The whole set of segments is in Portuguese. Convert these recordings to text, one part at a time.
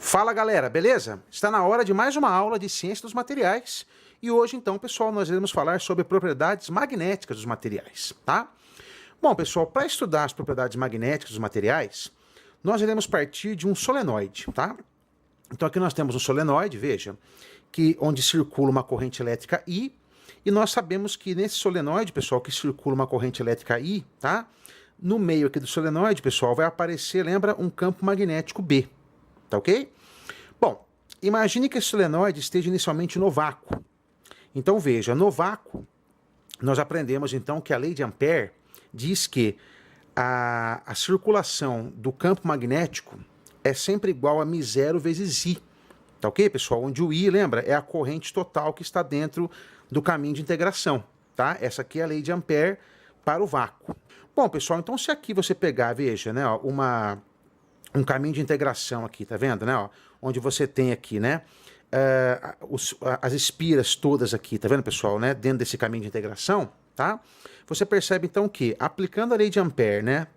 Fala galera, beleza? Está na hora de mais uma aula de ciência dos materiais e hoje então, pessoal, nós iremos falar sobre propriedades magnéticas dos materiais, tá? Bom, pessoal, para estudar as propriedades magnéticas dos materiais, nós iremos partir de um solenoide, tá? Então aqui nós temos um solenoide, veja, onde circula uma corrente elétrica I, e nós sabemos que nesse solenoide, pessoal, que circula uma corrente elétrica I, tá? No meio aqui do solenoide, pessoal, vai aparecer, lembra, um campo magnético B. Tá ok? Bom, imagine que esse solenoide esteja inicialmente no vácuo. Então veja, no vácuo, nós aprendemos então que a lei de Ampère diz que a circulação do campo magnético é sempre igual a μ0 vezes I. Tá ok, pessoal? Onde o I, lembra, é a corrente total que está dentro do caminho de integração. Tá? Essa aqui é a lei de Ampère para o vácuo. Bom, pessoal, então se aqui você pegar, veja, né, ó, um caminho de integração aqui, tá vendo, né? Ó, onde você tem aqui, né? As espiras todas aqui, tá vendo, pessoal, né? Dentro desse caminho de integração, tá? Você percebe, então, que aplicando a lei de Ampère, né?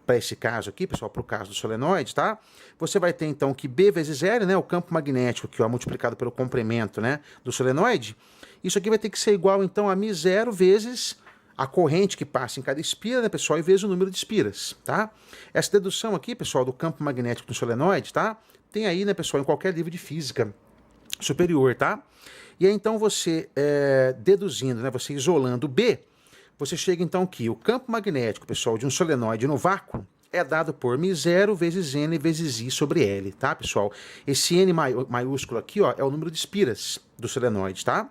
Para esse caso aqui, pessoal, para o caso do solenoide, tá? Você vai ter, então, que B vezes L, né? O campo magnético aqui, ó, multiplicado pelo comprimento, né? Do solenoide. Isso aqui vai ter que ser igual, então, a μ0 vezes a corrente que passa em cada espira, né, pessoal, e vezes o número de espiras, tá? Essa dedução aqui, pessoal, do campo magnético do solenoide, tá? Tem aí, né, pessoal, em qualquer livro de física superior, tá? E aí, então, você, deduzindo, né, você isolando B, você chega, então, que o campo magnético, pessoal, de um solenoide no vácuo é dado por μ0 vezes N vezes I sobre L, tá, pessoal? Esse N maiúsculo aqui, ó, é o número de espiras do solenoide, tá?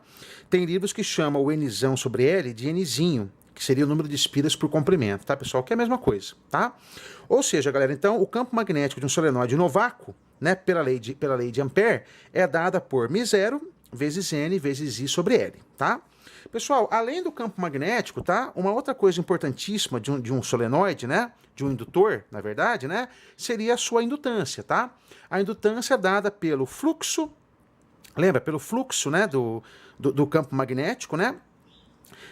Tem livros que chamam o Nzão sobre L de Nzinho, que seria o número de espiras por comprimento, tá, pessoal? Que é a mesma coisa, tá? Ou seja, galera, então, o campo magnético de um solenoide no vácuo, né, pela lei de Ampère, é dada por μ0 vezes N vezes I sobre L, tá? Pessoal, além do campo magnético, tá? Uma outra coisa importantíssima de um solenoide, né? De um indutor, na verdade, né? Seria a sua indutância, tá? A indutância é dada pelo fluxo, lembra? Pelo fluxo, né? Do campo magnético, né?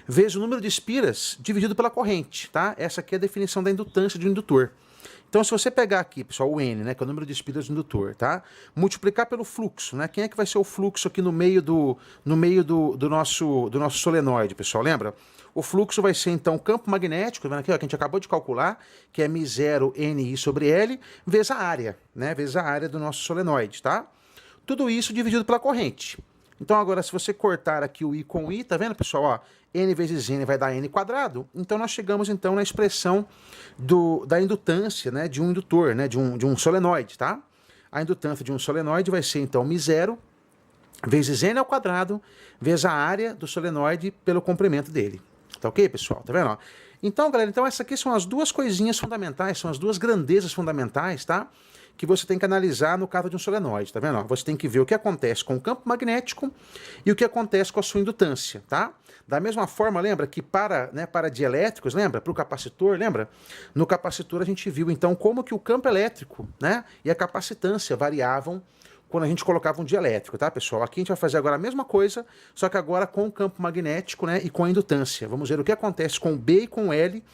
Vezes o número de espiras dividido pela corrente, tá? Essa aqui é a definição da indutância de um indutor. Então, se você pegar aqui, pessoal, o N, né, que é o número de espiras do indutor, tá? Multiplicar pelo fluxo, né? Quem é que vai ser o fluxo aqui no meio do nosso solenoide, pessoal? Lembra? O fluxo vai ser, então, o campo magnético, vendo aqui, ó, que a gente acabou de calcular, que é μ0 NI sobre L, vezes a área, né? Vezes a área do nosso solenoide, tá? Tudo isso dividido pela corrente. Então, agora, se você cortar aqui o I com o I, tá vendo, pessoal? Ó, N vezes N vai dar N quadrado. Então, nós chegamos, então, na expressão da indutância, né, de um indutor, né, de um solenoide, tá? A indutância de um solenoide vai ser, então, μ0 vezes N ao quadrado, vezes a área do solenoide pelo comprimento dele. Tá ok, pessoal? Tá vendo? Ó? Então, galera, então essas aqui são as duas coisinhas fundamentais, são as duas grandezas fundamentais, tá? Que você tem que analisar no caso de um solenoide, tá vendo? Você tem que ver o que acontece com o campo magnético e o que acontece com a sua indutância, tá? Da mesma forma, lembra que para dielétricos, lembra? Para o capacitor, lembra? No capacitor a gente viu, então, como que o campo elétrico, né? E a capacitância variavam quando a gente colocava um dielétrico, tá, pessoal? Aqui a gente vai fazer agora a mesma coisa, só que agora com o campo magnético, né? E com a indutância. Vamos ver o que acontece com o B e com o L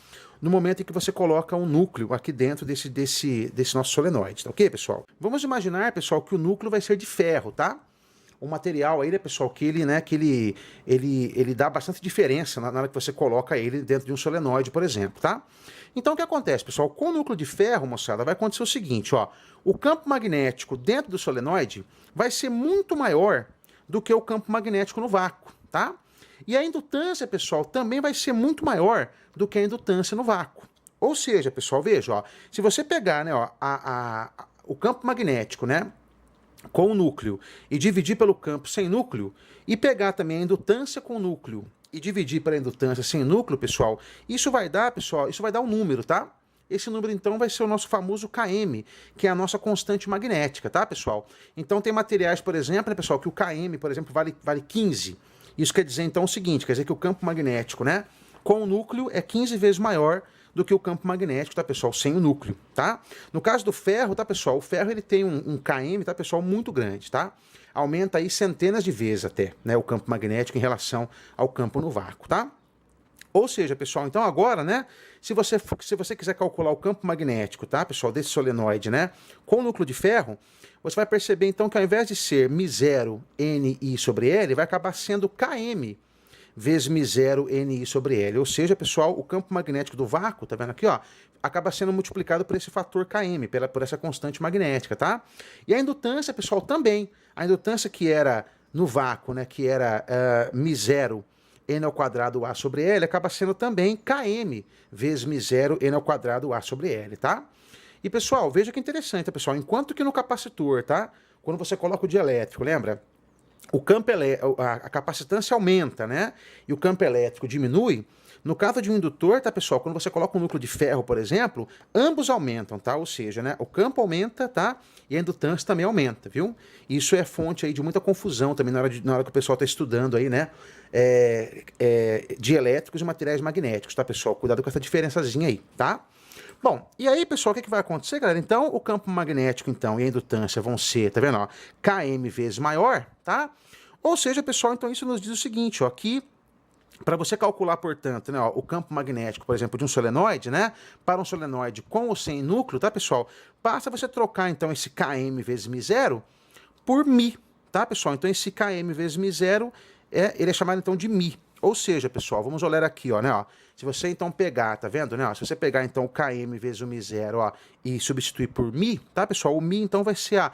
no momento em que você coloca um núcleo aqui dentro desse nosso solenoide, tá ok, pessoal? Vamos imaginar, pessoal, que o núcleo vai ser de ferro, tá? Um material aí, né, pessoal, que ele dá bastante diferença na hora que você coloca ele dentro de um solenoide, por exemplo, tá? Então, o que acontece, pessoal? Com o núcleo de ferro, moçada, vai acontecer o seguinte, ó. O campo magnético dentro do solenoide vai ser muito maior do que o campo magnético no vácuo, tá? E a indutância, pessoal, também vai ser muito maior do que a indutância no vácuo. Ou seja, pessoal, veja, ó, se você pegar, né, ó, o campo magnético, né, com o núcleo e dividir pelo campo sem núcleo, e pegar também a indutância com o núcleo e dividir pela indutância sem núcleo, pessoal, isso vai dar, pessoal, isso vai dar um número, tá? Esse número, então, vai ser o nosso famoso Km, que é a nossa constante magnética, tá, pessoal? Então, tem materiais, por exemplo, né, pessoal, que o Km, por exemplo, vale 15. Isso quer dizer, então, o seguinte, quer dizer que o campo magnético, né, com o núcleo é 15 vezes maior do que o campo magnético, tá, pessoal, sem o núcleo, tá? No caso do ferro, tá, pessoal, o ferro ele tem um Km, tá, pessoal, muito grande, tá? Aumenta aí centenas de vezes até, né, o campo magnético em relação ao campo no vácuo, tá? Ou seja, pessoal, então agora, né, se você quiser calcular o campo magnético, tá, pessoal, desse solenoide, né, com o núcleo de ferro, você vai perceber, então, que ao invés de ser μ0 Ni sobre L, vai acabar sendo Km vezes μ0 Ni sobre L. Ou seja, pessoal, o campo magnético do vácuo, tá vendo aqui, ó, acaba sendo multiplicado por esse fator Km, por essa constante magnética, tá? E a indutância, pessoal, também. A indutância que era no vácuo, né, que era μ0 N ao quadrado A sobre L, acaba sendo também Km vezes μ0 N ao quadrado A sobre L, tá? E, pessoal, veja que interessante, tá, pessoal? Enquanto que no capacitor, tá? Quando você coloca o dielétrico, lembra? A capacitância aumenta, né? E o campo elétrico diminui. No caso de um indutor, tá, pessoal? Quando você coloca um núcleo de ferro, por exemplo, ambos aumentam, tá? Ou seja, né, o campo aumenta, tá? E a indutância também aumenta, viu? Isso é fonte aí de muita confusão também na hora que o pessoal está estudando aí, né? Dielétricos e materiais magnéticos, tá, pessoal? Cuidado com essa diferençazinha aí, tá? Bom, e aí, pessoal, o que vai acontecer, galera? Então, o campo magnético, então, e a indutância vão ser, tá vendo, ó, Km vezes maior, tá? Ou seja, pessoal, então isso nos diz o seguinte, ó, que para você calcular, portanto, né, ó, o campo magnético, por exemplo, de um solenoide, né, para um solenoide com ou sem núcleo, tá, pessoal? Basta você trocar, então, esse Km vezes μ0 por μ, tá, pessoal? Então, esse Km vezes μ0, ele é chamado, então, de μ. Ou seja, pessoal, vamos olhar aqui, ó, né, ó. Se você, então, pegar, tá vendo, né, ó, se você pegar, então, o Km vezes o μ0, ó, e substituir por μ, tá, pessoal? O μ, então, vai ser a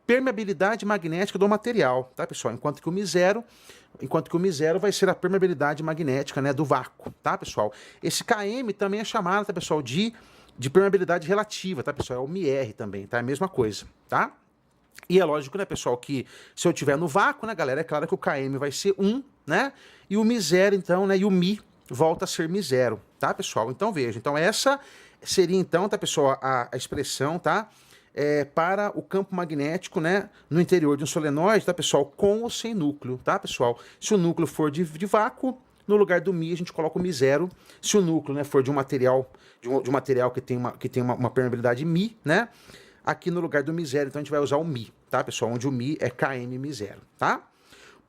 permeabilidade magnética do material, tá, pessoal? Enquanto que o μ0 vai ser a permeabilidade magnética, né, do vácuo, tá, pessoal? Esse Km também é chamado, tá, pessoal, de permeabilidade relativa, tá, pessoal? É o μr também, tá? É a mesma coisa, tá? E é lógico, né, pessoal, que se eu tiver no vácuo, né, galera, é claro que o Km vai ser 1, né? E o μ0, então, né, e o μ volta a ser μ0, tá, pessoal? Então, veja, então essa seria, então, tá, pessoal, a expressão, tá? Para o campo magnético, né, no interior de um solenoide, tá, pessoal, com ou sem núcleo, tá, pessoal? Se o núcleo for de vácuo, no lugar do μ a gente coloca o μ0. Se o núcleo, né, for de um material, de um material que tem uma permeabilidade μ, né, aqui no lugar do μ0, então a gente vai usar o μ, tá, pessoal? Onde o μ é Km μ0, tá?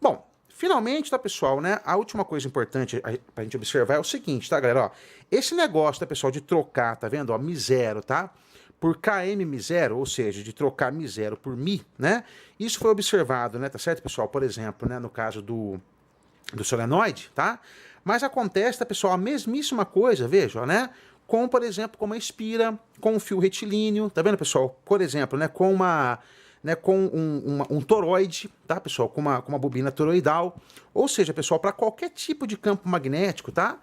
Bom, finalmente, tá, pessoal, né, a última coisa importante pra gente observar é o seguinte, tá, galera, ó, esse negócio, tá, pessoal, de trocar, tá vendo, ó, μ0, tá, por Km μ0, ou seja, de trocar μ0 por μ, né, isso foi observado, né, tá certo, pessoal, por exemplo, né, no caso do solenoide, tá, mas acontece, tá, pessoal, a mesmíssima coisa, veja, né, com, por exemplo, com uma espira, com um fio retilíneo, tá vendo, pessoal, por exemplo, né, com um toroide, tá, pessoal? Com uma bobina toroidal. Ou seja, pessoal, para qualquer tipo de campo magnético, tá?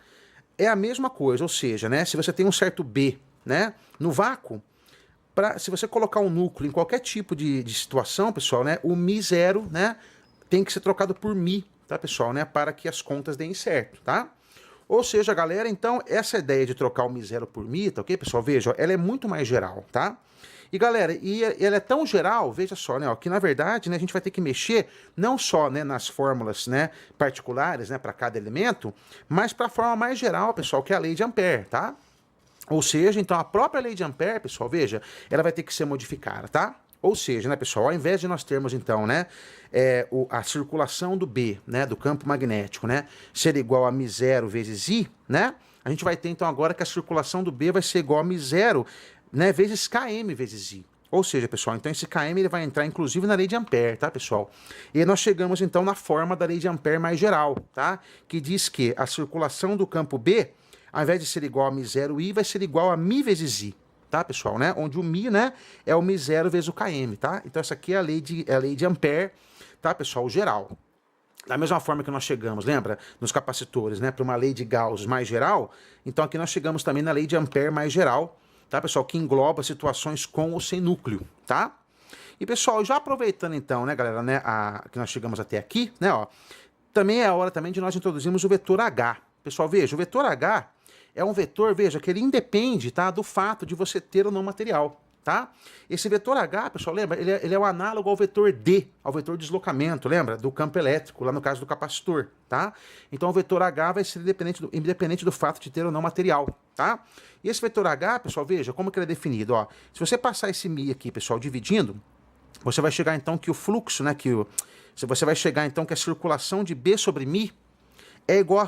É a mesma coisa. Ou seja, né? Se você tem um certo B, né? No vácuo, se você colocar um núcleo em qualquer tipo de situação, pessoal, né? O μ0, né? Tem que ser trocado por μ, tá, pessoal, né? Para que as contas deem certo, tá? Ou seja, galera, então, essa ideia de trocar o μ0 por μ, tá ok, pessoal? Veja, ela é muito mais geral, tá? E, galera, ela é tão geral, veja só, né, ó, que, na verdade, né, a gente vai ter que mexer não só, né, nas fórmulas, né, particulares, né, para cada elemento, mas para a forma mais geral, pessoal, que é a lei de Ampère, tá? Ou seja, então, a própria lei de Ampère, pessoal, veja, ela vai ter que ser modificada, tá? Ou seja, né, pessoal, ao invés de nós termos, então, né, a circulação do B, né, do campo magnético, né, ser igual a μ0 vezes I, né, a gente vai ter, então, agora que a circulação do B vai ser igual a μ0, né, vezes Km vezes I. Ou seja, pessoal, então esse Km ele vai entrar, inclusive, na lei de Ampère, tá, pessoal? E aí nós chegamos, então, na forma da lei de Ampère mais geral, tá? Que diz que a circulação do campo B, ao invés de ser igual a μ0I, vai ser igual a μ vezes I. Tá, pessoal, né? Onde o μ, né, é o μ0 vezes o Km, tá? Então essa aqui é a lei de Ampère, tá, pessoal, geral. Da mesma forma que nós chegamos, lembra, nos capacitores, né, para uma lei de Gauss mais geral, então aqui nós chegamos também na lei de Ampère mais geral, tá, pessoal, que engloba situações com ou sem núcleo, tá? E, pessoal, já aproveitando então, né, galera, né, que nós chegamos até aqui, né, ó, também é a hora também de nós introduzirmos o vetor H. Pessoal, veja, o vetor H é um vetor, veja, que ele independe, tá, do fato de você ter ou não material, tá? Esse vetor H, pessoal, lembra, ele é o análogo ao vetor D, ao vetor deslocamento, lembra? Do campo elétrico, lá no caso do capacitor, tá? Então o vetor H vai ser independente do fato de ter ou não material, tá? E esse vetor H, pessoal, veja como que ele é definido, ó. Se você passar esse μ aqui, pessoal, dividindo, você vai chegar então que o fluxo, né, você vai chegar então que a circulação de B sobre μ é igual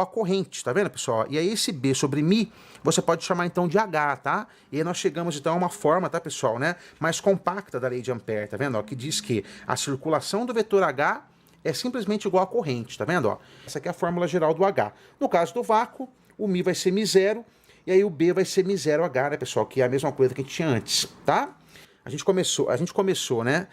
a corrente, tá vendo, pessoal? E aí esse B sobre μ, você pode chamar então de H, tá? E aí nós chegamos então a uma forma, tá, pessoal, né, mais compacta da lei de Ampère, tá vendo? Ó, que diz que a circulação do vetor H é simplesmente igual a corrente, tá vendo? Ó, essa aqui é a fórmula geral do H. No caso do vácuo, o μ vai ser μ0, e aí o B vai ser μ0H, né, pessoal? Que é a mesma coisa que a gente tinha antes, tá? A gente começou, né,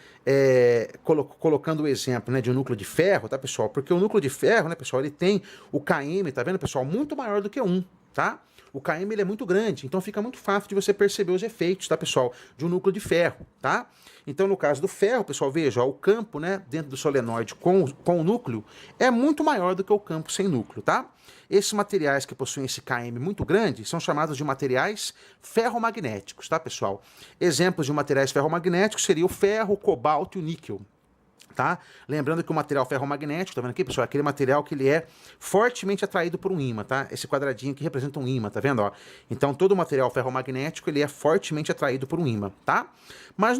colocando o exemplo, né, de um núcleo de ferro, tá, pessoal? Porque o núcleo de ferro, né, pessoal, ele tem o km, tá vendo, pessoal, muito maior do que 1, tá? O km ele é muito grande, então fica muito fácil de você perceber os efeitos, tá, pessoal, de um núcleo de ferro, tá? Então, no caso do ferro, pessoal, veja, ó, o campo, né, dentro do solenoide com o núcleo é muito maior do que o campo sem núcleo, tá? Esses materiais que possuem esse km muito grande são chamados de materiais ferromagnéticos, tá, pessoal? Exemplos de materiais ferromagnéticos seriam o ferro, o cobalto e o níquel. Tá? Lembrando que o material ferromagnético, tá vendo aqui, pessoal? É aquele material que ele é fortemente atraído por um ímã, tá? Esse quadradinho aqui representa um ímã, tá vendo, ó? Então, todo material ferromagnético, ele é fortemente atraído por um ímã, tá? Mas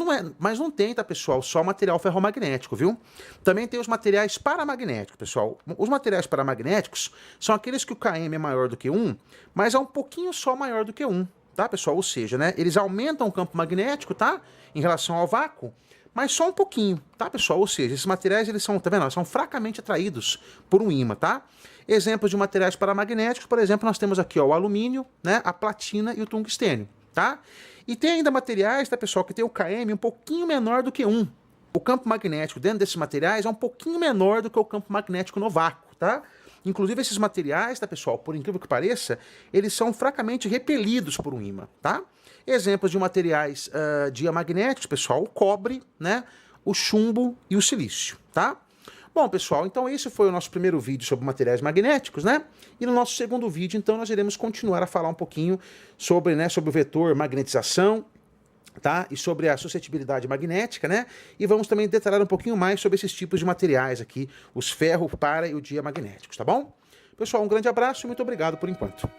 não tem, tá, pessoal, só material ferromagnético, viu? Também tem os materiais paramagnéticos, pessoal. Os materiais paramagnéticos são aqueles que o km é maior do que 1, mas é um pouquinho só maior do que 1, tá, pessoal? Ou seja, né, eles aumentam o campo magnético, tá? Em relação ao vácuo, mas só um pouquinho, tá, pessoal? Ou seja, esses materiais, eles são, tá vendo? São fracamente atraídos por um ímã, tá? Exemplos de materiais paramagnéticos, por exemplo, nós temos aqui, ó, o alumínio, né, a platina e o tungstênio, tá? E tem ainda materiais, tá, pessoal, que tem o km um pouquinho menor do que 1. O campo magnético dentro desses materiais é um pouquinho menor do que o campo magnético no vácuo, tá? Inclusive esses materiais, tá, pessoal, por incrível que pareça, eles são fracamente repelidos por um ímã, tá? Exemplos de materiais diamagnéticos, pessoal, o cobre, né, o chumbo e o silício, tá? Bom, pessoal, então esse foi o nosso primeiro vídeo sobre materiais magnéticos, né? E no nosso segundo vídeo, então, nós iremos continuar a falar um pouquinho sobre, né, sobre o vetor magnetização, tá? E sobre a suscetibilidade magnética, né? E vamos também detalhar um pouquinho mais sobre esses tipos de materiais aqui, os ferro, para e o diamagnéticos, tá bom? Pessoal, um grande abraço e muito obrigado por enquanto.